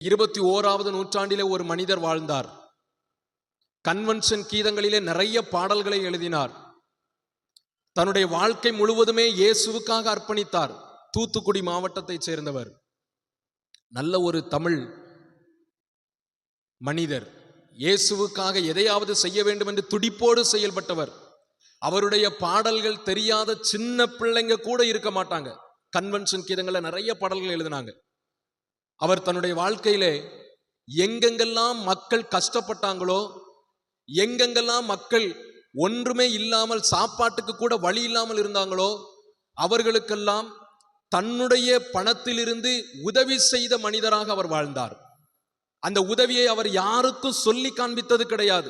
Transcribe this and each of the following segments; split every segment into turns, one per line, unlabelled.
21வது நூற்றாண்டிலே ஒரு மனிதர் வாழ்ந்தார். கன்வென்ஷன் கீதங்களிலே நிறைய பாடல்களை எழுதினார். தன்னுடைய வாழ்க்கை முழுவதுமே இயேசுவுக்காக அர்ப்பணித்தார். தூத்துக்குடி மாவட்டத்தை சேர்ந்தவர். நல்ல ஒரு தமிழ் மனிதர். இயேசுவுக்காக எதையாவது செய்ய வேண்டும் என்று துடிப்போடு செயல்பட்டவர். அவருடைய பாடல்கள் தெரியாத சின்ன பிள்ளைங்க கூட இருக்க மாட்டாங்க. கன்வென்ஷன் கீதங்கள்ல நிறைய பாடல்கள் எழுதினாங்க. அவர் தன்னுடைய வாழ்க்கையிலே எங்கெங்கெல்லாம் மக்கள் கஷ்டப்பட்டாங்களோ, எங்கெங்கெல்லாம் மக்கள் ஒன்றுமே இல்லாமல் சாப்பாட்டுக்கு கூட வழி இல்லாமல் இருந்தாங்களோ, அவர்களுக்கெல்லாம் தன்னுடைய பணத்திலிருந்து உதவி செய்த மனிதராக அவர் வாழ்ந்தார். அந்த உதவியை அவர் யாருக்கும் சொல்லி காண்பித்தது கிடையாது.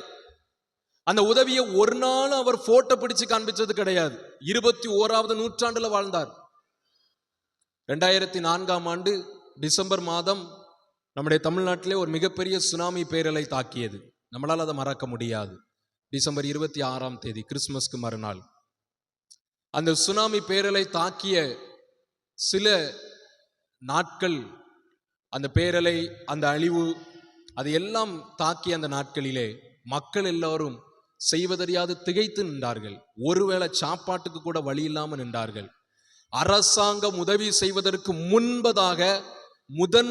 அந்த உதவியை ஒரு நாள் அவர் போட்டோ பிடிச்சு காண்பிச்சது கிடையாது. 21வது நூற்றாண்டுல வாழ்ந்தார். 2004ஆம் ஆண்டு டிசம்பர் மாதம் நம்முடைய தமிழ்நாட்டிலே ஒரு மிகப்பெரிய சுனாமி பேரலை தாக்கியது. நம்மளால் அதை மறக்க முடியாது. டிசம்பர் 26ஆம் தேதி, கிறிஸ்துமஸ்க்கு மறுநாள். அந்த சுனாமி பேரலை தாக்கிய சில நாட்கள், அந்த பேரலை, அந்த அழிவு, அது எல்லாம் தாக்கிய அந்த நாட்களிலே மக்கள் எல்லாரும் செய்வதறியாது திகைத்து நின்றார்கள். ஒருவேளை சாப்பாட்டுக்கு கூட வழி இல்லாமல் நின்றார்கள். அரசாங்கம் உதவி செய்வதற்கு முன்பதாக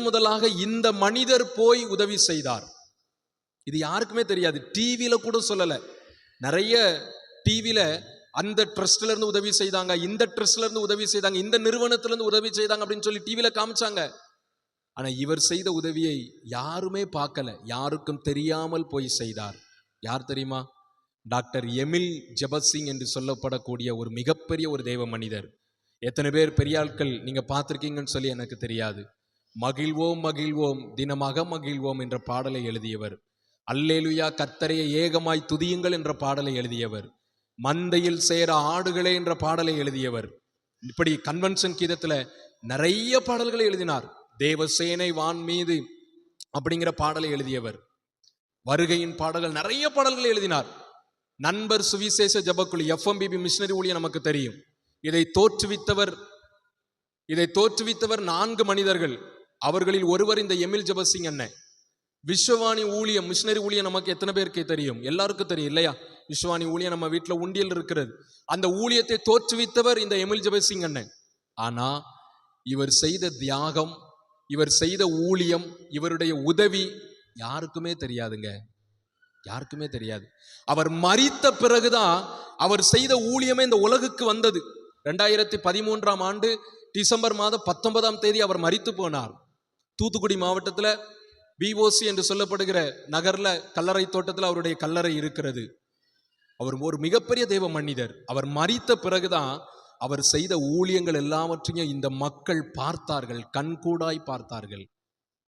முதலாக இந்த மனிதர் போய் உதவி செய்தார். இது யாருக்குமே தெரியாது. டிவியில கூட சொல்லல. நிறைய டிவியில அந்த ட்ரஸ்ட்ல இருந்து உதவி செய்தாங்க, இந்த ட்ரஸ்ட்ல இருந்து உதவி செய்தாங்க, இந்த நிறுவனத்துல இருந்து உதவி செய்தாங்க அப்படின்னு சொல்லி டிவியில காமிச்சாங்க. ஆனா இவர் செய்த உதவியை யாருமே பார்க்கல. யாருக்கும் தெரியாமல் போய் செய்தார். யார் தெரியுமா? டாக்டர் எமில் ஜெபசிங் என்று சொல்லப்படக்கூடிய ஒரு மிகப்பெரிய ஒரு தெய்வ மனிதர். எத்தனை பேர் பெரிய ஆட்கள் நீங்க பார்த்திருக்கீங்கன்னு சொல்லி எனக்கு தெரியாது. மகிழ்வோம் மகிழ்வோம் தினமாக மகிழ்வோம் என்ற பாடலை எழுதியவர். அல்லேலுயா கர்த்தரையை ஏகமாய் துதியுங்கள் என்ற பாடலை எழுதியவர். மந்தையில் சேர ஆடுகளே என்ற பாடலை எழுதியவர். இப்படி கன்வென்ஷன் கீதத்துல நிறைய பாடல்களை எழுதினார். தேவசேனை வான் மீது அப்படிங்கிற பாடலை எழுதியவர். வருகையின் பாடல்கள், நிறைய பாடல்களை எழுதினார். நண்பர் சுவிசேஷ ஜபக்குழு, FMBB மிஷனரி ஊழியம் நமக்கு தெரியும். இதை தோற்றுவித்தவர் 4 மனிதர்கள். அவர்களில் ஒருவர் இந்த எமில் ஜெபசிங் அண்ணன். விஸ்வவாணி ஊழியம், மிஷனரி ஊழியம் நமக்கு எத்தனை பேருக்கு தெரியும்? எல்லாருக்கும் தெரியும் இல்லையா? விஸ்வவாணி ஊழியம் நம்ம வீட்டில் உண்டியல் இருக்கிறது. அந்த ஊழியத்தை தோற்றுவித்தவர் இந்த எமில் ஜெபசிங் அண்ணன். ஆனா இவர் செய்த தியாகம், இவர் செய்த ஊழியம், இவருடைய உதவி யாருக்குமே தெரியாதுங்க. யாருக்குமே தெரியாது. அவர் மரித்த பிறகுதான் அவர் செய்த ஊழியமே இந்த உலகுக்கு வந்தது. 2013ஆம் ஆண்டு டிசம்பர் மாதம் 19ஆம் தேதி அவர் மரித்து போனார். தூத்துக்குடி மாவட்டத்துல VOC என்று சொல்லப்படுகிற நகர்ல கல்லறை தோட்டத்தில் அவருடைய கல்லறை இருக்கிறது. அவர் ஒரு மிகப்பெரிய தெய்வ மனிதர். அவர் மரித்த பிறகுதான் அவர் செய்த ஊழியங்கள் எல்லாவற்றையும் இந்த மக்கள் பார்த்தார்கள், கண்கூடாய் பார்த்தார்கள்.